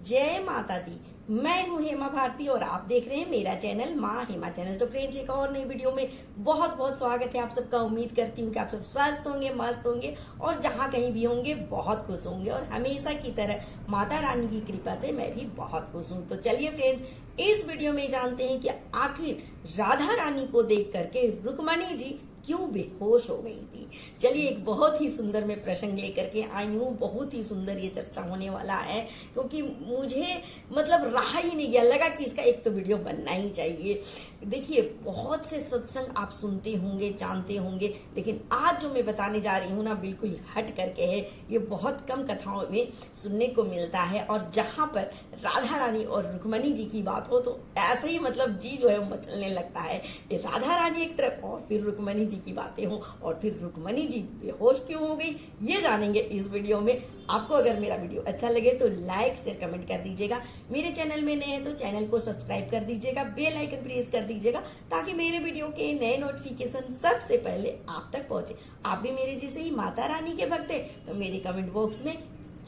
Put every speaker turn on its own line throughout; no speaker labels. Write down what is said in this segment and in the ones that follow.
जय माता दी। मैं हूँ हेमा भारती और आप देख रहे हैं मेरा चैनल माँ हेमा चैनल। तो फ्रेंड्स, एक और नई वीडियो में बहुत बहुत स्वागत है आप सबका। उम्मीद करती हूँ कि आप सब स्वस्थ होंगे, मस्त होंगे और जहाँ कहीं भी होंगे बहुत खुश होंगे। और हमेशा की तरह माता रानी की कृपा से मैं भी बहुत खुश हूँ। तो चलिए फ्रेंड्स, इस वीडियो में जानते हैं कि आखिर राधा रानी को देख करके रुक्मणी जी क्यों बेहोश हो गई थी। चलिए, एक बहुत ही सुंदर मैं प्रसंग लेकर के आई हूँ। बहुत ही सुंदर ये चर्चा होने वाला है, क्योंकि मुझे मतलब रहा ही नहीं गया, लगा कि इसका एक तो वीडियो बनना ही चाहिए। देखिए, बहुत से सत्संग आप सुनते होंगे, जानते होंगे, लेकिन आज जो मैं बताने जा रही हूँ ना, बिल्कुल हट करके है। ये बहुत कम कथाओं में सुनने को मिलता है, और जहाँ पर राधा रानी और रुक्मणी जी की बात हो तो ऐसे ही मतलब जी जो है मचलने लगता है। राधा रानी एक तरफ और फिर रुक्मणी जी की बातें हों, और फिर रुक्मणी जी बेहोश क्यों हो गई ये जानेंगे इस वीडियो में। आपको अगर मेरा वीडियो अच्छा लगे तो लाइक शेयर कमेंट कर दीजिएगा। मेरे चैनल में नए हैं तो चैनल को सब्सक्राइब कर दीजिएगा, बेल आइकन प्रेस कर दीजिएगा, ताकि मेरे वीडियो के नए नोटिफिकेशन सबसे पहले आप तक पहुंचे। आप भी मेरे जैसे ही माता रानी के भक्त हैं तो मेरे कमेंट बॉक्स में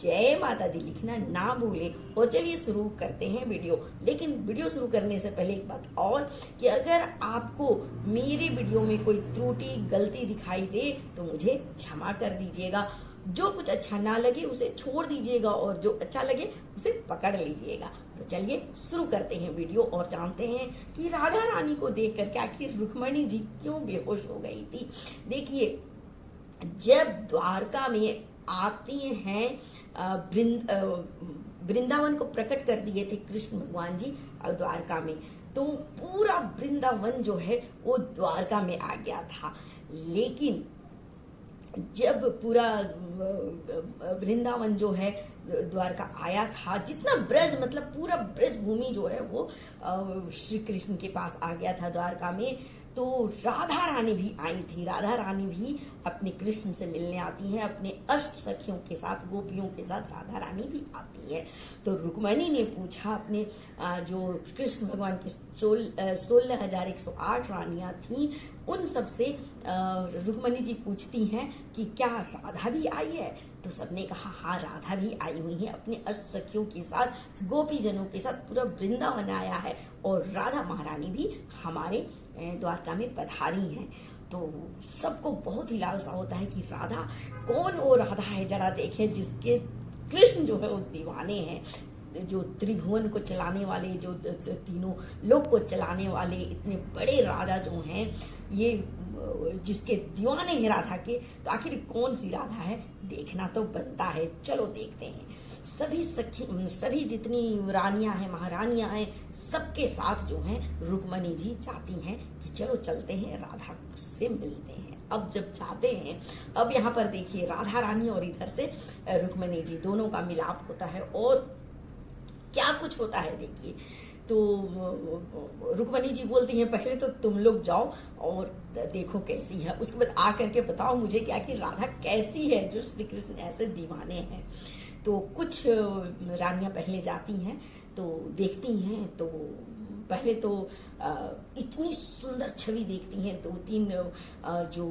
जय माता दी लिखना ना भूलें। और चलिए शुरू करते हैं वीडियो। लेकिन वीडियो शुरू करने से पहले एक बात और, कि अगर आपको मेरे वीडियो में कोई त्रुटि गलती दिखाई दे तो मुझे क्षमा कर दीजिएगा। जो कुछ अच्छा ना लगे उसे छोड़ दीजिएगा, और जो अच्छा लगे उसे पकड़ लीजिएगा। तो चलिए शुरू करते हैं वीडियो और जानते हैं कि राधा रानी को देख करके आखिर रुक्मणी जी क्यों बेहोश हो गई थी। देखिए, जब द्वारका में आती हैं, वृंदावन को प्रकट कर दिए थे कृष्ण भगवान जी द्वारका में, तो पूरा वृंदावन जो है वो द्वारका में आ गया था। लेकिन जब पूरा वृंदावन जो है द्वारका आया था, जितना ब्रज मतलब पूरा ब्रज भूमि जो है वो श्री कृष्ण के पास आ गया था द्वारका में, तो राधा रानी भी आई थी। राधा रानी भी अपने कृष्ण से मिलने आती हैं, अपने अष्ट सखियों के साथ, गोपियों के साथ राधा रानी भी आती है। तो रुक्मणी ने पूछा अपने जो कृष्ण भगवान की 16,108 रानियां थी, उन सबसे रुक्मणी जी पूछती हैं कि क्या राधा भी आई है। तो सबने कहा हाँ, राधा भी आई हुई है, अपने अष्ट सखियों के साथ, गोपी जनों के साथ पूरा वृंदावन आया है, और राधा महारानी भी हमारे द्वारका में पधारी हैं। तो सबको बहुत ही लालसा होता है कि राधा कौन वो राधा है, जरा देखें, जिसके कृष्ण जो है वो दीवाने हैं, जो त्रिभुवन को चलाने वाले, जो तीनों लोक को चलाने वाले इतने बड़े राजा जो हैं, ये जिसके दीवाने हैं राधा के, तो आखिर कौन सी राधा है देखना तो बनता है। चलो देखते हैं। सभी जितनी रानियां हैं, महारानियां हैं, सबके साथ जो हैं रुक्मणी जी जाती हैं कि चलो चलते हैं, राधा से मिलते हैं। अब जब जाते हैं, अब यहाँ पर देखिए राधा रानी और इधर से रुक्मणी जी, दोनों का मिलाप होता है, और क्या कुछ होता है देखिए। तो रुक्मणी जी बोलती हैं पहले तो तुम लोग जाओ और देखो कैसी है, उसके बाद आकर के बताओ मुझे क्या कि राधा कैसी है जो श्री कृष्ण ऐसे दीवाने हैं। तो कुछ रानियां पहले जाती हैं तो देखती हैं, तो पहले तो इतनी सुंदर छवि देखती हैं, 2-3 जो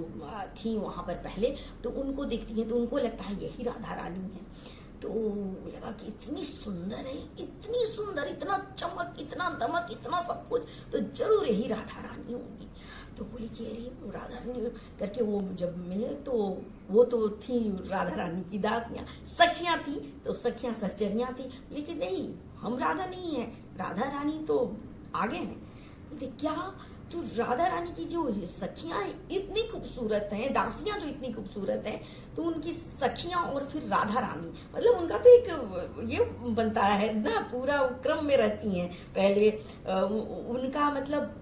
थी वहां पर पहले, तो उनको देखती हैं तो उनको लगता है यही राधा रानी है। तो लगा कि इतनी सुंदर है, इतनी सुंदर, इतना चमक, इतना दमक, इतना सब कुछ, तो जरूर यही राधा रानी होगी। तो बोली कि अरे वो राधा रानी करके, वो जब मिले तो वो तो थी राधा रानी की दासियां, सखियां थी, तो सखियां सहचरियां थी, लेकिन नहीं, हम राधा नहीं है, राधा रानी तो आगे हैं। बोलते क्या, जो राधा रानी की जो सखियां इतनी खूबसूरत हैं, दासियां जो इतनी खूबसूरत हैं, तो उनकी सखियां और फिर राधा रानी, मतलब उनका तो एक ये बनता है ना, पूरा क्रम में रहती हैं। पहले उनका मतलब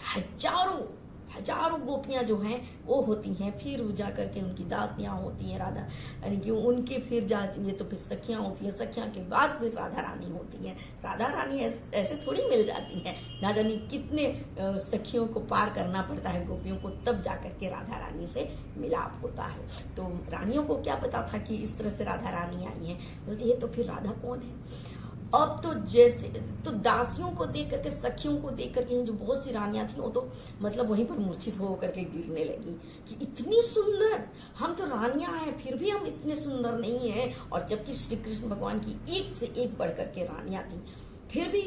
हजारों गोपियां जो हैं वो होती हैं, फिर जा करके उनकी दासियां होती हैं राधा यानी कि उनके फिर जाती हैं, तो फिर सखियां होती हैं, सखियां के बाद फिर राधा रानी होती हैं। राधा रानी ऐसे थोड़ी मिल जाती हैं, ना जाने कितने सखियों को पार करना पड़ता है गोपियों को, तब जा करके राधा रानी से मिलाप होता है। तो रानियों को क्या पता था कि इस तरह से राधा रानी आई है। बोलती है तो फिर राधा कौन है। अब तो जैसे तो दासियों को देख करके, सखियों को देख करके जो बहुत सी रानियां थी वो तो मतलब वहीं पर मूर्छित हो करके गिरने लगी कि इतनी सुंदर, हम तो रानियां हैं फिर भी हम इतने सुंदर नहीं हैं। और जबकि श्री कृष्ण भगवान की एक से एक बढ़ करके रानियां थी, फिर भी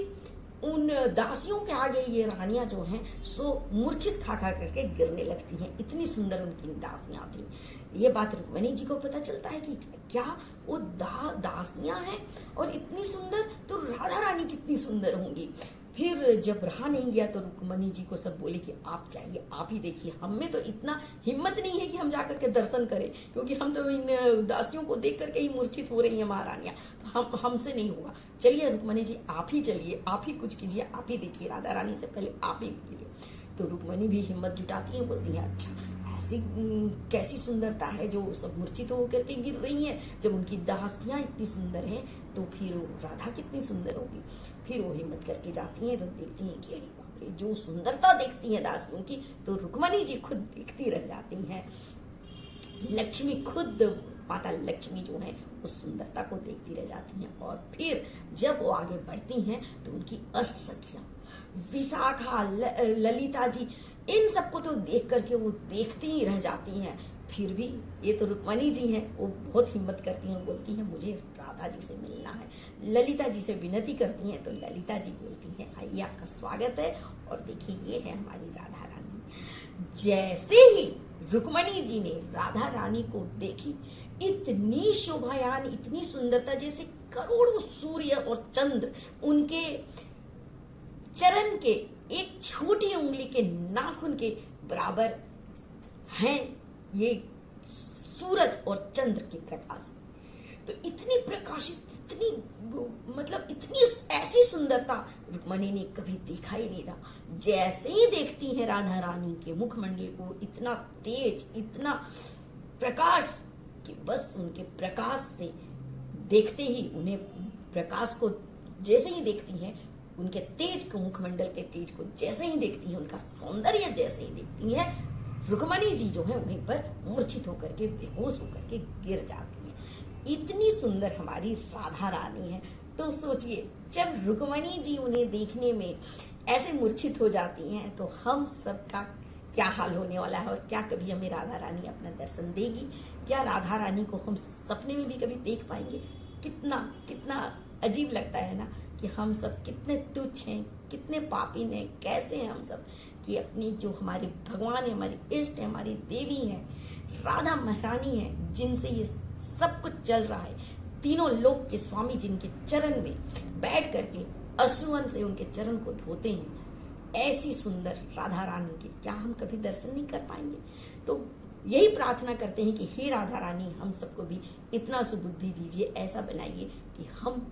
उन दासियों के आगे ये रानियां जो हैं सो मूर्छित खा खा करके गिरने लगती हैं, इतनी सुंदर उनकी दासियां थी। ये बात रुक्मिणी जी को पता चलता है कि क्या वो दासियां हैं और इतनी सुंदर, तो राधा रानी कितनी सुंदर होंगी। फिर जब रहा नहीं गया तो रुक्मिणी जी को सब बोले कि आप जाइए, आप ही देखिए, हमें तो इतना हिम्मत नहीं है कि हम जाकर के दर्शन करें, क्योंकि हम तो इन दासियों को देख करके ही मूर्छित हो रही हैं महारानियां, तो हमसे नहीं होगा। चलिए रुक्मिणी जी आप ही चलिए, आप ही कुछ कीजिए, आप ही देखिए, राधा रानी से पहले आप ही बोलिए। तो रुक्मिणी भी हिम्मत जुटाती है, बोलती है अच्छा ऐसी कैसी सुंदरता है जो सब मूर्छित होकर के गिर रही हैं, जब उनकी दासियां इतनी सुंदर हैं तो फिर राधा कितनी सुंदर होगी। फिर वो हिम्मत करके जाती हैं तो देखती हैं कि अरे बाप रे, जो सुंदरता देखती हैं दासियों की, तो रुक्मिणी जी खुद देखती रह जाती हैं। लक्ष्मी खुद, माता लक्ष्मी जो है उस सुंदरता को देखती रह जाती हैं। और फिर जब वो आगे बढ़ती हैं तो उनकी अष्ट सखियां विशाखा, ललिता जी, इन सबको तो देख करके वो देखती ही रह जाती हैं। फिर भी ये तो रुक्मिणी जी हैं, वो बहुत हिम्मत करती हैं, बोलती हैं मुझे राधा जी से मिलना है। ललिता जी से विनती करती हैं तो ललिता जी बोलती हैं आइए आपका स्वागत है, और देखिए ये है हमारी राधा रानी। जैसे ही रुक्मिणी जी ने राधा रानी को देखी, इतनी शोभायान, इतनी सुंदरता, जैसे करोड़ों सूर्य और चंद्र उनके चरण के एक छोटी उंगली के नाखून के बराबर हैं ये सूरज और चंद्र के प्रकाश। तो इतनी प्रकाशित, इतनी मतलब इतनी ऐसी सुंदरता रुक्मिणी ने कभी देखा ही नहीं था। जैसे ही देखती है राधा रानी के मुखमंडल को, इतना तेज, इतना प्रकाश कि बस उनके प्रकाश से देखते ही, उन्हें प्रकाश को जैसे ही देखती हैं, उनके तेज को, मुखमंडल के तेज को जैसे ही देखती हैं, उनका सौंदर्य जैसे ही देखती हैं, रुक्मिणी जी जो है वहीं पर मूर्छित होकर के, बेहोश होकर के गिर जाती हैं। इतनी सुंदर हमारी राधा रानी है। तो सोचिए जब रुक्मिणी जी उन्हें देखने में ऐसे मूर्छित हो जाती हैं तो हम सबका क्या हाल होने वाला है, और क्या कभी हमें राधा रानी अपना दर्शन देगी? क्या राधा रानी को हम सपने में भी कभी देख पाएंगे? कितना कितना अजीब लगता है ना कि हम सब कितने तुच्छ हैं, कितने पापी हैं, कैसे हैं हम सब, कि अपनी जो हमारे भगवान है, हमारी इष्ट है, हमारी देवी है, राधा महारानी है, जिनसे ये सब कुछ चल रहा है, तीनों लोक के स्वामी जिनके चरण में बैठ करके अश्रुअन से उनके चरण को धोते हैं, ऐसी सुंदर राधा रानी के क्या हम कभी दर्शन नहीं कर पाएंगे? तो यही प्रार्थना करते हैं कि हे राधा रानी, हम सबको भी इतना सुबुद्धि दीजिए, ऐसा बनाइए कि हम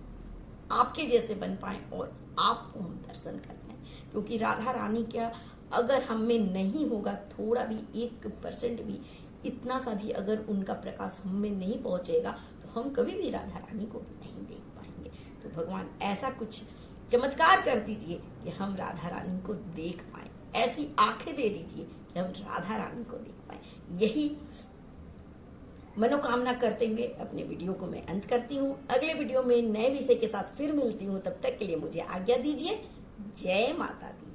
आपके जैसे बन पाए और आपको हम दर्शन कर पाए। क्योंकि राधा रानी क्या, अगर हम में नहीं होगा थोड़ा भी, 1% भी, इतना सा भी अगर उनका प्रकाश हम में नहीं पहुंचेगा तो हम कभी भी राधा रानी को नहीं देख पाएंगे। तो भगवान ऐसा कुछ चमत्कार कर दीजिए कि हम राधा रानी को देख पाए, ऐसी आंखें दे दीजिए कि हम राधा रानी को देख पाए। यही मनोकामना करते हुए अपने वीडियो को मैं अंत करती हूँ। अगले वीडियो में नए विषय के साथ फिर मिलती हूँ, तब तक के लिए मुझे आज्ञा दीजिए। जय माता दी।